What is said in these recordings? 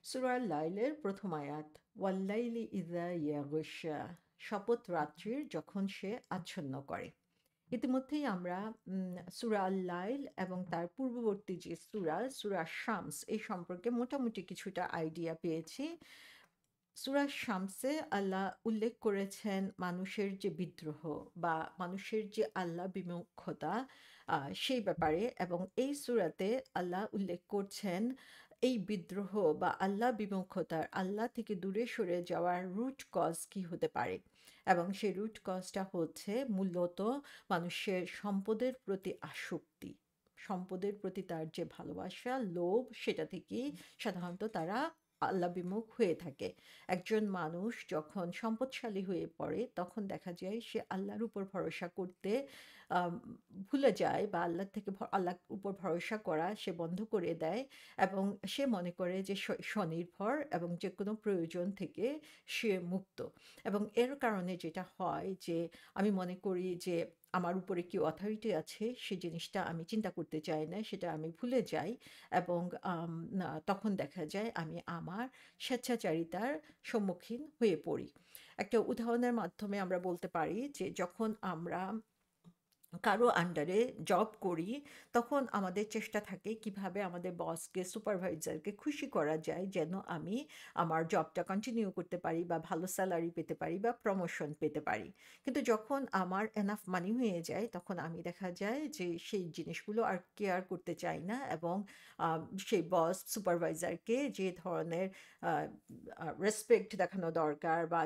সূরা আল লাইলের প্রথম আয়াত ওয়াল্লাইলি ইযা ইয়াগশা, শপথ রাত্রির যখন সে আচ্ছন্ন করে। ইতিমধ্যেই আমরা সূরা আল লাইল এবং তার পূর্ববর্তী যে সূরা শামস এই সম্পর্কে মোটামুটি কিছুটা আইডিয়া পেয়েছি। সূরা শামসে আল্লাহ উল্লেখ করেছেন মানুষের যে বিদ্রোহ বা মানুষের যে আল্লাহ বিমুখতা সেই ব্যাপারে, এবং এই সূরাতে আল্লাহ উল্লেখ করছেন এই বিদ্রোহ বা আল্লাহ বিমুখতার, আল্লাহ থেকে দূরে সরে যাওয়ার রুট কজ কি হতে পারে। এবং সেই রুট কজটা হচ্ছে মূলত মানুষের সম্পদের প্রতি আসক্তি, সম্পদের প্রতি তার যে ভালোবাসা, লোভ, সেটা থেকেই সাধারণত তারা আল্লাহ বিমুখ হয়ে থাকে। একজন মানুষ যখন সম্পদশালী হয়ে পড়ে তখন দেখা যায় সে আল্লাহর উপর ভরসা করতে আম, ভুলে যায়, বা আল্লাহর উপর ভরসা করা সে বন্ধ করে দেয়, এবং সে মনে করে যে স্বনির্ভর এবং যে কোনো প্রয়োজন থেকে সে মুক্ত। এবং এর কারণে যেটা হয় যে আমি মনে করি যে আমার উপরে কি অথরিটি আছে সেই জিনিসটা আমি চিন্তা করতে চাই না, সেটা আমি ভুলে যাই। এবং তখন দেখা যায় আমি আমার স্বেচ্ছাচারিতার সম্মুখীন হয়ে পড়ি। একটা উদাহরণের মাধ্যমে আমরা বলতে পারি যে যখন আমরা কারো আন্ডারে জব করি তখন আমাদের চেষ্টা থাকে কিভাবে আমাদের বসকে, সুপারভাইজারকে খুশি করা যায় যেন আমি আমার জবটা কন্টিনিউ করতে পারি বা ভালো স্যালারি পেতে পারি বা প্রমোশন পেতে পারি। কিন্তু যখন আমার এনাফ মানি হয়ে যায় তখন আমি দেখা যায় যে সেই জিনিসগুলো আর কেয়ার করতে চাই না, এবং সেই বস সুপারভাইজারকে যে ধরনের রেসপেক্ট দেখানো দরকার বা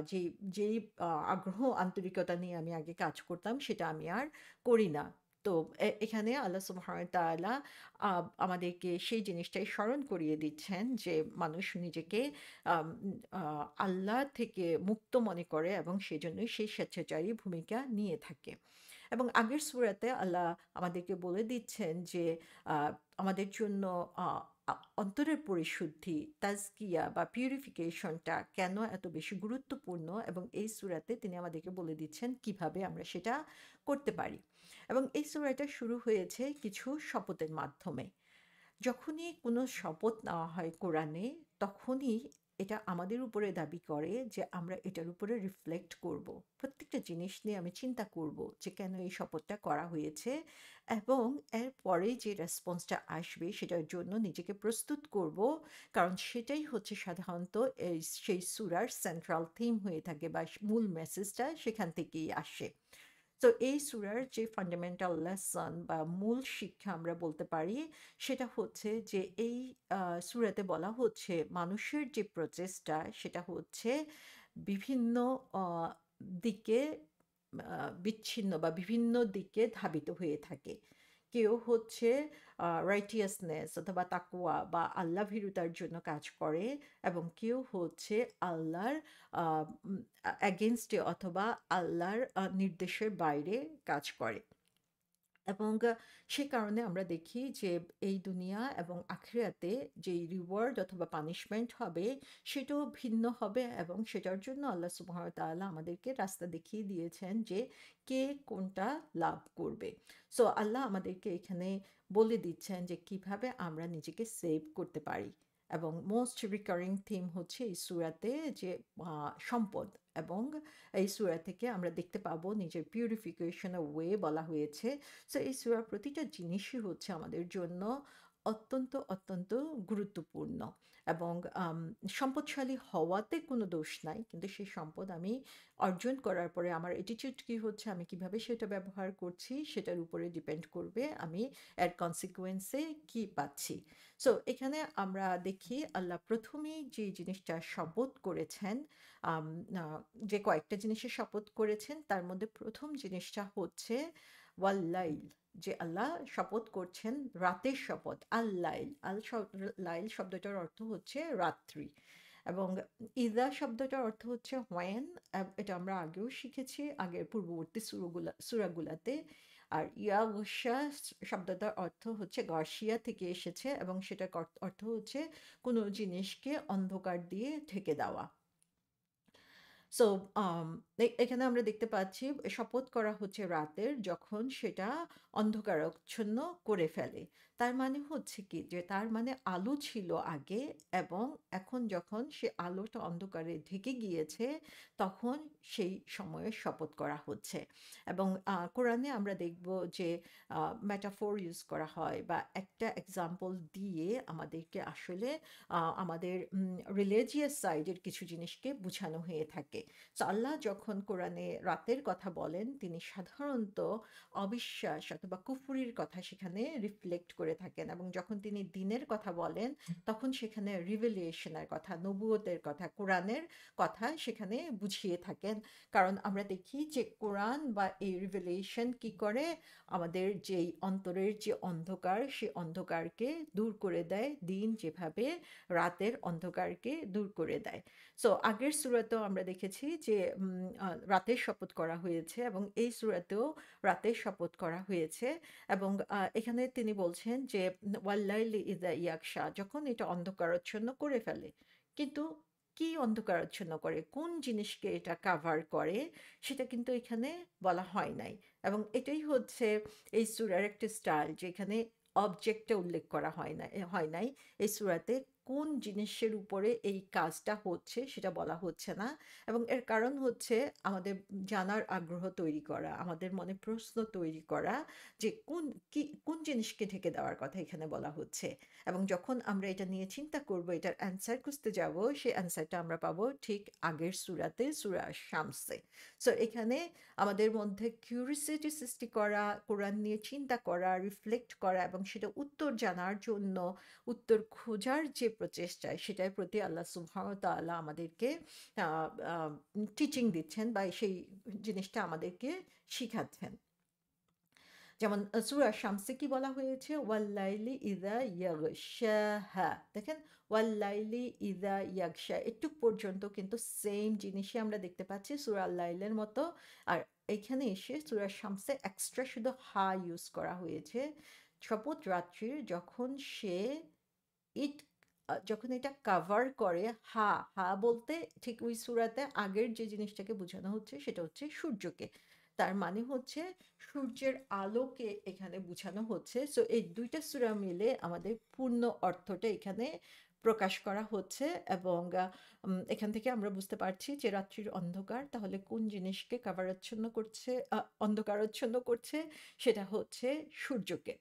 যেই আগ্রহ আন্তরিকতা নিয়ে আমি আগে কাজ করতাম সেটা আমি আর করি না। তো এখানে আল্লাহ সুবহানাহু ওয়া তাআলা আমাদেরকে সেই জিনিসটাই স্মরণ করিয়ে দিচ্ছেন যে মানুষ নিজেকে আম আল্লাহ থেকে মুক্ত মনে করে এবং সেজন্যই সেই স্বেচ্ছাচারী ভূমিকা নিয়ে থাকে। এবং আগের সূরাতে আল্লাহ আমাদেরকে বলে দিচ্ছেন যে আ আমাদের জন্য আ আ অন্তরের পরিশুদ্ধি, তাজকিয়া বা পিউরিফিকেশনটা কেন এত বেশি গুরুত্বপূর্ণ, এবং এই সূরাতে তিনি আমাদেরকে বলে দিচ্ছেন কিভাবে আমরা সেটা করতে পারি। এবং এই সূরাটা শুরু হয়েছে কিছু শপথের মাধ্যমে। যখনই কোনো শপথ নেওয়া হয় কোরআনে, তখনই এটা আমাদের উপরে দাবি করে যে আমরা এটার উপরে রিফ্লেক্ট করব। প্রত্যেকটা জিনিস নিয়ে আমি চিন্তা করব যে কেন এই শপথটা করা হয়েছে, এবং এরপরে যে রেসপন্সটা আসবে সেটার জন্য নিজেকে প্রস্তুত করব। কারণ সেটাই হচ্ছে সাধারণত সেই সূরার সেন্ট্রাল থিম হয়ে থাকে, বা মূল মেসেজটা সেখান থেকেই আসে। তো এই সূরার যে ফান্ডামেন্টাল লেসন বা মূল শিক্ষা আমরা বলতে পারি সেটা হচ্ছে যে এই সূরাতে বলা হচ্ছে মানুষের যে প্রচেষ্টা সেটা হচ্ছে বিভিন্ন দিকে বিচ্ছিন্ন বা বিভিন্ন দিকে ধাবিত হয়ে থাকে। কেউ হচ্ছে রাইটিয়াসনেস অথবা তাকওয়া বা আল্লাহ ভীরুতার জন্য কাজ করে, এবং কেউ হচ্ছে আল্লাহর অ্যাগেনস্টে অথবা আল্লাহর নির্দেশের বাইরে কাজ করে। এবং সে কারণে আমরা দেখি যে এই দুনিয়া এবং আখিরাতে যেই রিওয়ার্ড অথবা পানিশমেন্ট হবে সেটাও ভিন্ন হবে, এবং সেটার জন্য আল্লাহ সুবহানাহু ওয়া তাআলা আমাদেরকে রাস্তা দেখিয়ে দিয়েছেন যে কে কোনটা লাভ করবে। সো আল্লাহ আমাদেরকে এখানে বলে দিচ্ছেন যে কিভাবে আমরা নিজেকে সেভ করতে পারি। এবং মোস্ট রিকারিং থিম হচ্ছে এই সূরাতে যে সম্পদ, এবং এই সূরা থেকে আমরা দেখতে পাবো নিজের পিউরিফিকেশনের ওয়ে বলা হয়েছে। সো এই সূরার প্রতিটা জিনিসই হচ্ছে আমাদের জন্য অত্যন্ত, অত্যন্ত গুরুত্বপূর্ণ। এবং সম্পদশালী হওয়াতে কোনো দোষ নাই। কিন্তু সেই সম্পদ আমি অর্জন করার পরে আমার অ্যাটিটিউড কি হচ্ছে, আমি কিভাবে সেটা ব্যবহার করছি সেটার উপরে ডিপেন্ড করবে আমি এর কনসিকুয়েন্সে কি পাচ্ছি। সো এখানে আমরা দেখি আল্লাহ প্রথমেই যে জিনিসটা শপথ করেছেন, আম আ যে কয়েকটা জিনিসের শপথ করেছেন তার মধ্যে প্রথম জিনিসটা হচ্ছে ওয়াল-লাইল, যে আল্লাহ শপথ করছেন রাতের শপথ। আল-লাইল, লাইল শব্দটার অর্থ হচ্ছে রাত্রি, এবং ইযা শব্দটার অর্থ হচ্ছে when, এটা আমরা আগেও শিখেছি আগের পূর্ববর্তী সূরাগুলাতে। আর ইয়াগুশা শব্দটার অর্থ হচ্ছে গাশিয়া থেকে এসেছে, এবং সেটার অর্থ হচ্ছে কোনো জিনিসকে অন্ধকার দিয়ে ঢেকে দেওয়া। সো আম এখানে আমরা দেখতে পাচ্ছি শপথ করা হচ্ছে রাতের, যখন সেটা অন্ধকারাচ্ছন্ন করে ফেলে। তার মানে হচ্ছে কি যে তার মানে আলো ছিল আগে, এবং এখন যখন সে আলোটা অন্ধকারে ঢেকে গিয়েছে তখন সেই সময়ের শপথ করা হচ্ছে। এবং কোরআনে আমরা দেখব যে মেটাফোর ইউজ করা হয় বা একটা এক্সাম্পল দিয়ে আমাদেরকে আসলে আমাদের রিলিজিয়াস সাইডের কিছু জিনিসকে বোঝানো হয়ে থাকে। তো আল্লাহ যখন কোরআনে রাতের কথা বলেন তিনি সাধারণত অবিশ্বাস অথবা কুফরির কথা সেখানে রিফ্লেক্ট করে থাকেন, এবং যখন তিনি দিনের কথা বলেন তখন সেখানে রিভেলিয়েশনের কথা, নবুয়তের কথা, কোরআনের কথা সেখানে বুঝিয়ে থাকেন। কারণ আমরা দেখি যে কোরআন বা এই রিভেলিয়েশন কি করে, আমাদের যেই অন্তরের যে অন্ধকার সে অন্ধকারকে দূর করে দেয়, দিন যেভাবে রাতের অন্ধকারকে দূর করে দেয়। সো আগের সূরাতেও আমরা দেখেছি যে রাতের শপথ করা হয়েছে, এবং এই সূরাতেও রাতের শপথ করা হয়েছে। এবং এখানে তিনি বলছেন যে ওয়াল্লাইলি ইযা ইয়াগশা, যখন এটা অন্ধকারাচ্ছন্ন করে ফেলে। কিন্তু কি অন্ধকারাচ্ছন্ন করে, কোন জিনিসকে এটা কাভার করে, সেটা কিন্তু এখানে বলা হয় নাই। এবং এটাই হচ্ছে এই সূরার একটা স্টাইল, যে এখানে অবজেক্টটা উল্লেখ করা হয় নাই এই সূরাতে। কোন জিনিসের উপরে এই কাজটা হচ্ছে সেটা বলা হচ্ছে না। এবং এর কারণ হচ্ছে আমাদের জানার আগ্রহ তৈরি করা, আমাদের মনে প্রশ্ন তৈরি করা, যে কোন জিনিসকে ঢেকে দেওয়ার কথা এখানে বলা হচ্ছে। এবং যখন আমরা এটা নিয়ে চিন্তা করব, এটার অ্যান্সার খুঁজতে যাব, সেই অ্যান্সারটা আমরা পাবো ঠিক আগের সূরাতে, সূরা শামসে। সো এখানে আমাদের মধ্যে কিউরিসিটি সৃষ্টি করা, কোরআন নিয়ে চিন্তা করা, রিফ্লেক্ট করা, এবং সেটা উত্তর জানার জন্য উত্তর খোঁজার যে প্রচেষ্টা, সেটার প্রতি আল্লাহ সুবহানাহু ওয়া তাআলা আমাদেরকে টিচিং দিচ্ছেন, বা সেই জিনিসটা আমাদেরকে শিখাচ্ছেন। যেমন সূরা শামসে কি বলা হয়েছে, ওয়াল্লাইলি ইযা ইয়াগশাহা। দেখেন, ওয়াল্লাইলি ইযা ইয়াগশা, একটু পর্যন্ত কিন্তু সেম জিনিসই আমরা দেখতে পাচ্ছি সূরা আল লাইলের মতো। আর এখানে এসে সূরা শামসে এক্সট্রা শুধু হা ইউজ করা হয়েছে। শপথ রাত্রির যখন সে ইট যখন এটা কাভার করে, হা হা বলতে ঠিক ওই সূরাতে আগের যে জিনিসটাকে বোঝানো হচ্ছে সেটা হচ্ছে সূর্যকে। তার মানে হচ্ছে সূর্যের আলোকে এখানে বোঝানো হচ্ছে। সো এই দুইটা সূরা মিলে আমাদের পূর্ণ অর্থটা এখানে প্রকাশ করা হচ্ছে। এবং এখান থেকে আমরা বুঝতে পারছি যে রাত্রির অন্ধকার তাহলে কোন জিনিসকে কাভারাচ্ছন্ন করছে, অন্ধকারাচ্ছন্ন করছে, সেটা হচ্ছে সূর্যকে।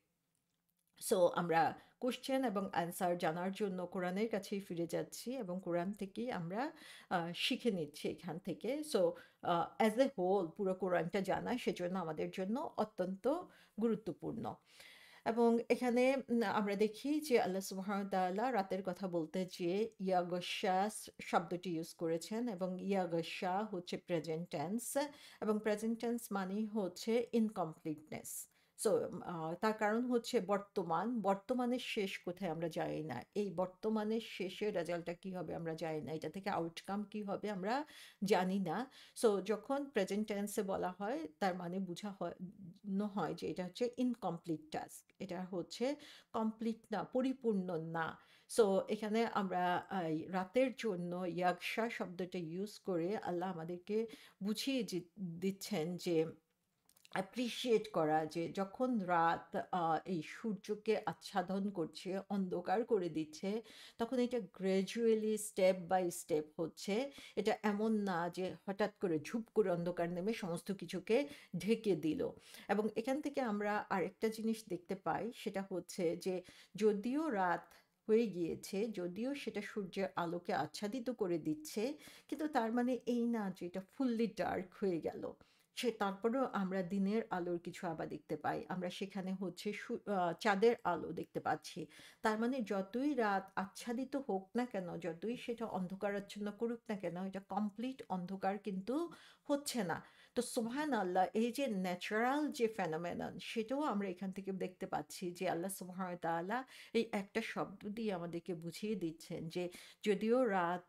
সো আমরা কোশ্চেন এবং অ্যান্সার জানার জন্য কোরআনের কাছেই ফিরে যাচ্ছি, এবং কোরআন থেকেই আমরা শিখে নিচ্ছি এখান থেকে। সো অ্যাজ এ হোল পুরো কোরআনটা জানা সেজন্য আমাদের জন্য অত্যন্ত গুরুত্বপূর্ণ। এবং এখানে আমরা দেখি যে আল্লাহ সুবহানাহু ওয়া তাআলা রাতের কথা বলতে যেয়ে ইয়াগশা শব্দটি ইউজ করেছেন, এবং ইয়াগশা হচ্ছে প্রেজেন্ট টেন্স, এবং প্রেজেন্ট টেন্স মানেই হচ্ছে ইনকমপ্লিটনেস। সো তার কারণ হচ্ছে বর্তমানের শেষ কোথায় আমরা জানি না, এই বর্তমানের শেষের রেজাল্টটা কি হবে আমরা জানি না, এটা থেকে আউটকাম কি হবে আমরা জানি না। সো যখন প্রেজেন্ট টেন্সে বলা হয় তার মানে বোঝা হয় হয় যে এটা হচ্ছে ইনকমপ্লিট টাস্ক, এটা হচ্ছে কমপ্লিট না, পরিপূর্ণ না। সো এখানে আমরা রাতের জন্য ইয়াগশা শব্দটা ইউজ করে আল্লাহ আমাদেরকে বুঝিয়ে দিচ্ছেন যে অ্যাপ্রিসিয়েট করা, যে যখন রাত এই সূর্যকে আচ্ছাদন করছে, অন্ধকার করে দিচ্ছে, তখন এটা গ্র্যাজুয়ালি স্টেপ বাই স্টেপ হচ্ছে। এটা এমন না যে হঠাৎ করে ঝুপ করে অন্ধকার নেমে সমস্ত কিছুকে ঢেকে দিল। এবং এখান থেকে আমরা আরেকটা জিনিস দেখতে পাই, সেটা হচ্ছে যে যদিও রাত হয়ে গিয়েছে, যদিও সেটা সূর্যের আলোকে আচ্ছাদিত করে দিচ্ছে, কিন্তু তার মানে এই না যে এটা ফুললি ডার্ক হয়ে গেল। তারপরেও আমরা দিনের আলোর কিছু আভা দেখতে পাই, আমরা সেখানে হচ্ছে চাঁদের আলো দেখতে পাচ্ছি। তার মানে যতই রাত আচ্ছাদিত হোক না কেন, যতই সেটা অন্ধকারাচ্ছন্ন করুক না কেন, এটা কমপ্লিট অন্ধকার কিন্তু হচ্ছে না। তো সুবহান আল্লাহ, এই যে ন্যাচারাল যে ফেনোমেনন, সেটাও আমরা এখান থেকে দেখতে পাচ্ছি যে আল্লাহ সুবহানাহু ওয়া তাআলা এই একটা শব্দ দিয়ে আমাদেরকে বুঝিয়ে দিচ্ছেন যে যদিও রাত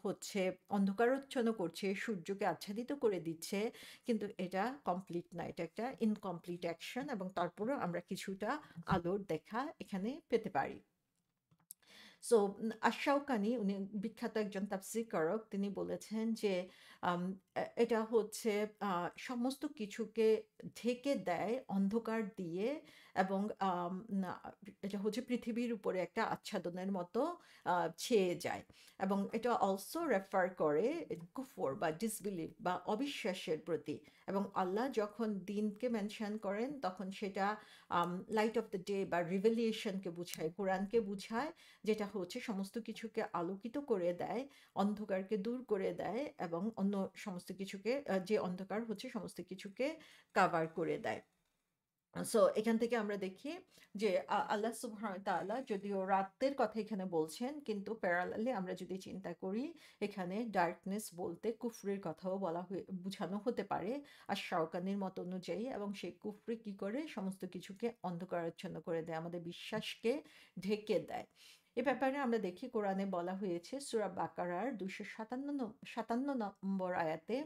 হচ্ছে অন্ধকারাচ্ছন্ন করছে, সূর্যকে আচ্ছাদিত করে দিচ্ছে, কিন্তু এটা কমপ্লিট না, এটা একটা ইনকমপ্লিট অ্যাকশন, এবং তারপরেও আমরা কিছুটা আলোর দেখা এখানে পেতে পারি। সো আশ-শাওকানি উনি বিখ্যাত একজন তাফসীরকারক, তিনি বলেছেন যে আম এটা হচ্ছে সমস্ত কিছুকে ঢেকে দেয় অন্ধকার দিয়ে, এবং না, এটা হচ্ছে পৃথিবীর উপরে একটা আচ্ছাদনের মতো ছেয়ে যায়। এবং এটা অলসো রেফার করে কুফর বা ডিসবিলিভ বা অবিশ্বাসের প্রতি। এবং আল্লাহ যখন দিনকে মেনশন করেন তখন সেটা লাইট অফ দ্য ডে বা রিভেলিয়েশনকে বুঝায়, কোরআনকে বুঝায়, যেটা হচ্ছে সমস্ত কিছুকে আলোকিত করে দেয়, অন্ধকারকে দূর করে দেয় এবং অন্য সমস্ত কিছুকে যে অন্ধকার হচ্ছে সমস্ত কিছুকে কাভার করে দেয়। সো এখান থেকে আমরা দেখি যে আল্লাহ সুবহানাহু ওয়া তাআলা যদিও রাতের কথা এখানে বলছেন, কিন্তু প্যারালালি আমরা যদি চিন্তা করি এখানে ডার্কনেস বলতে কুফরির কথাও বলা হয়ে বোঝানো হতে পারে আর শাওকানির মত অনুযায়ী। এবং সেই কুফরি কি করে সমস্ত কিছুকে অন্ধকারাচ্ছন্ন করে দেয়, আমাদের বিশ্বাসকে ঢেকে দেয়। এ ব্যাপারে আমরা দেখি কোরআনে বলা হয়েছে সূরা বাকারার 257 নম্বর আয়াতে,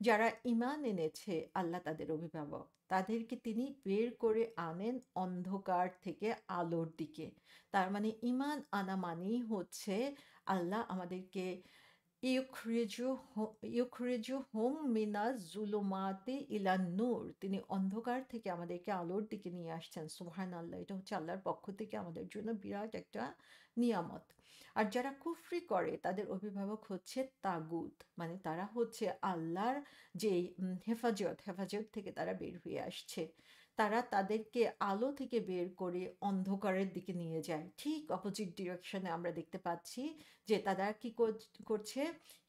যারা ঈমান এনেছে আল্লাহ তাদের অভিভাবক, তাদেরকে তিনি বের করে আনেন অন্ধকার থেকে আলোর দিকে। তার মানে ঈমান আনা মানেই হচ্ছে আল্লাহ আমাদেরকে ইউখরিজুহুম মিনাজ জুলুমাতি ইলান নূর, তিনি অন্ধকার থেকে আমাদেরকে আলোর দিকে নিয়ে আসছেন। সুবহানাল্লাহ, এটা হচ্ছে আল্লাহর পক্ষ থেকে আমাদের জন্য বিরাট একটা নিয়ামত। আর যারা কুফরি করে তাদের অভিভাবক হচ্ছে তাগুত, মানে তারা হচ্ছে আল্লাহর যে হেফাজত থেকে তারা বের হয়ে আসছে। তারা তাদেরকে আলো থেকে বের করে অন্ধকারের দিকে নিয়ে যায়। ঠিক অপোজিট ডিরেকশনে আমরা দেখতে পাচ্ছি যে তারা কি করছে,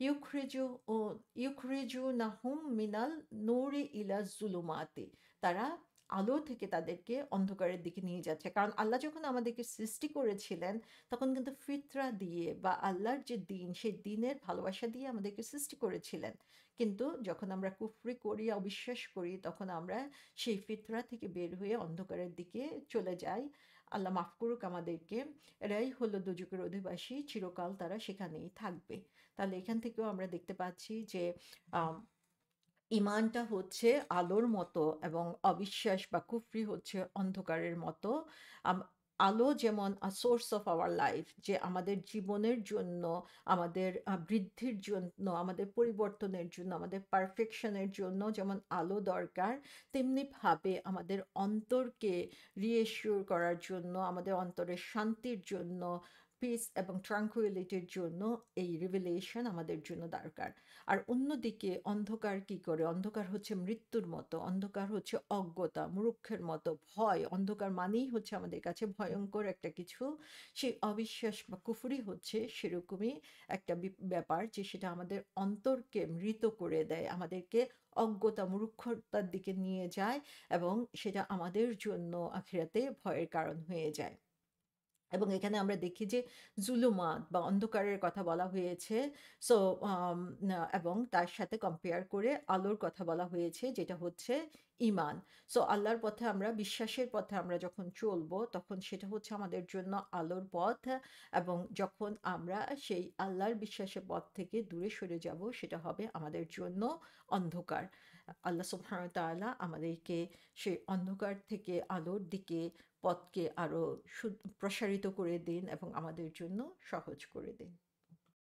ইউখরিজু ও ইউখরিজুনাহুম মিনাল নূরি ইলা জুলুমাতি, তারা আলো থেকে তাদেরকে অন্ধকারের দিকে নিয়ে যাচ্ছে। কারণ আল্লাহ যখন আমাদেরকে সৃষ্টি করেছিলেন তখন কিন্তু ফিতরা দিয়ে বা আল্লাহর যে দিন, সেই দিনের ভালোবাসা দিয়ে আমাদেরকে সৃষ্টি করেছিলেন। কিন্তু যখন আমরা কুফরি করি, অবিশ্বাস করি, তখন আমরা সেই ফিতরা থেকে বের হয়ে অন্ধকারের দিকে চলে যাই। আল্লাহ মাফ করুক আমাদেরকে। এরাই হলো দোজখের অধিবাসী, চিরকাল তারা সেখানেই থাকবে। তাহলে এখান থেকেও আমরা দেখতে পাচ্ছি যে আম ঈমানটা হচ্ছে আলোর মতো এবং অবিশ্বাস বা কুফরি হচ্ছে অন্ধকারের মতো। আম আলো যেমন সোর্স অফ আওয়ার লাইফ, যে আমাদের জীবনের জন্য, আমাদের বৃদ্ধির জন্য, আমাদের পরিবর্তনের জন্য, আমাদের পারফেকশনের জন্য যেমন আলো দরকার, তেমনিভাবে আমাদের অন্তরকে রিএশিওর করার জন্য, আমাদের অন্তরের শান্তির জন্য, পিস এবং ট্রাঙ্কুইলিটির জন্য এই রিভেলেশন আমাদের জন্য দরকার। আর অন্যদিকে অন্ধকার কি করে? অন্ধকার হচ্ছে মৃত্যুর মতো, অন্ধকার হচ্ছে অজ্ঞতা, মূর্খের মতো ভয়। অন্ধকার মানেই হচ্ছে আমাদের কাছে ভয়ঙ্কর একটা কিছু। সেই অবিশ্বাস বা কুফরি হচ্ছে সেরকমই একটা ব্যাপার, যে সেটা আমাদের অন্তরকে মৃত করে দেয়, আমাদেরকে অজ্ঞতা মূর্খতার দিকে নিয়ে যায় এবং সেটা আমাদের জন্য আখিরাতে ভয়ের কারণ হয়ে যায়। এবং এখানে আমরা দেখি যে জুলুমাত বা অন্ধকারের কথা বলা হয়েছে। সো এবং তার সাথে কম্পেয়ার করে আলোর কথা বলা হয়েছে, যেটা হচ্ছে ঈমান। সো আল্লাহর পথে আমরা, বিশ্বাসের পথে আমরা যখন চলবো তখন সেটা হচ্ছে আমাদের জন্য আলোর পথ। এবং যখন আমরা সেই আল্লাহর বিশ্বাসের পথ থেকে দূরে সরে যাব সেটা হবে আমাদের জন্য অন্ধকার। আল্লাহ সুবহানাহু ওয়া তাআলা আমাদেরকে সেই অন্ধকার থেকে আলোর দিকে পথকে আরো প্রসারিত করে দিন এবং আমাদের জন্য সহজ করে দিন।